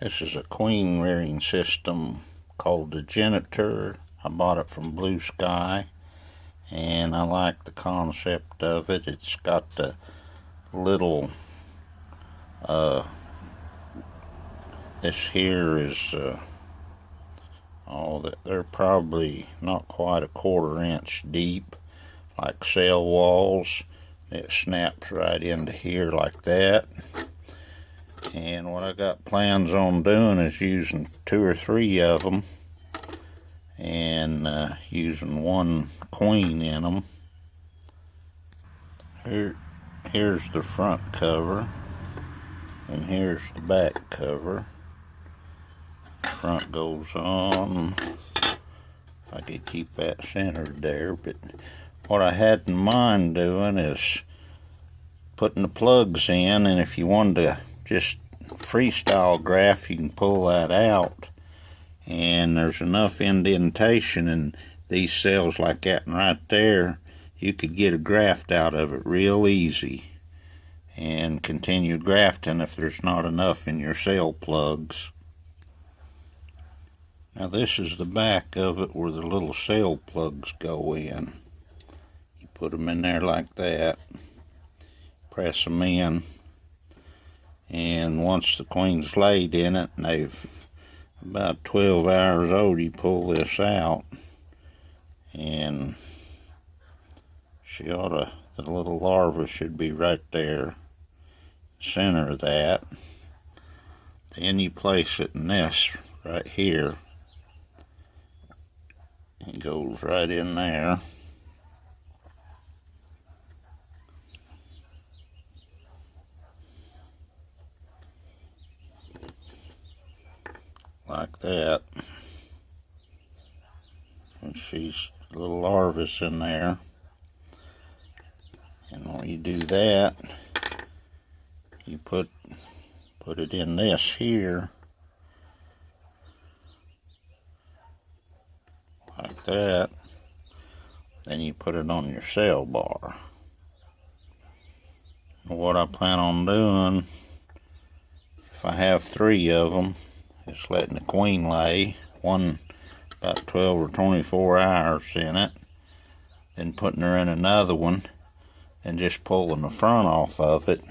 This is a queen rearing system called the Jenter. I bought it from Blue Sky, and I like the concept of it. It's got the little this here is they're probably not quite a 1/4 inch deep, like cell walls. It snaps right into here like that. And what I got plans on doing is using 2 or 3 of them and using one queen in them. Here's the front cover, and here's the back cover. Front goes on. I could keep that centered there, but what I had in mind doing is putting the plugs in, and if you wanted to just freestyle graft, you can pull that out, and there's enough indentation in these cells like that and right there, you could get a graft out of it real easy and continue grafting if there's not enough in your cell plugs. Now this is the back of it where the little cell plugs go in. You put them in there like that, press them in, and once the queen's laid in it and they've about 12 hours old, you pull this out, and the little larva should be right there, center of that. Then you place it in this right here. It goes right in there. Like that. And the little larva's in there. And when you do that, you put it in this here, like that. Then you put it on your cell bar. And what I plan on doing, if I have 3 of them, is letting the queen lay, one about 12 or 24 hours in it, then putting her in another one, and just pulling the front off of it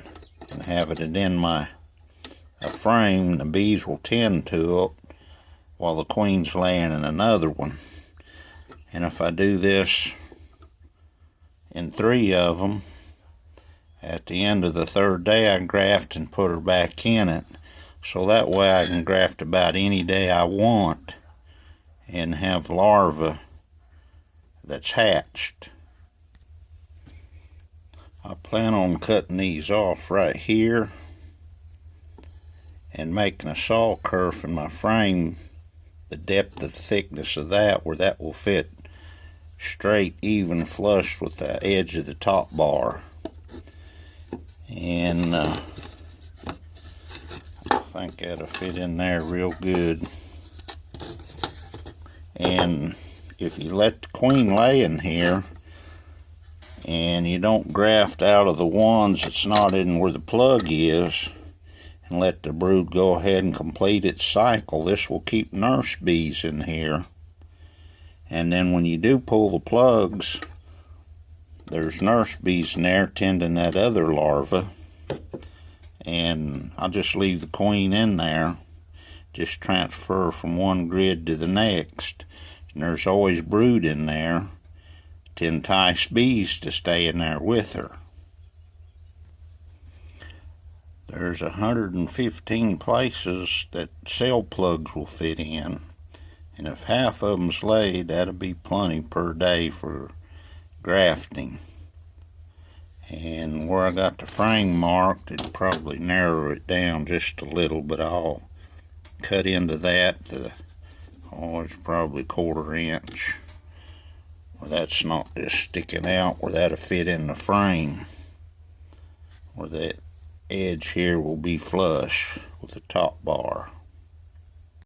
and having it in a frame. The bees will tend to it while the queen's laying in another one. And if I do this in 3 of them, at the end of the 3rd day I graft and put her back in it, so that way I can graft about any day I want and have larvae that's hatched. I plan on cutting these off right here and making a saw kerf in my frame, the depth of the thickness of that, where that will fit straight, even, flush with the edge of the top bar. And I think that'll fit in there real good. And if you let the queen lay in here and you don't graft out of the ones that's not in where the plug is, and let the brood go ahead and complete its cycle, this will keep nurse bees in here. And then when you do pull the plugs, there's nurse bees in there tending that other larva, and I'll just leave the queen in there, just transfer from one grid to the next, and there's always brood in there to entice bees to stay in there with her. There's 115 places that cell plugs will fit in, and if half of them's laid, that'll be plenty per day for grafting. And where I got the frame marked, it'll probably narrow it down just a little, but I'll cut into that it's probably 1/4 inch, where that's not just sticking out, where that'll fit in the frame, where that edge here will be flush with the top bar.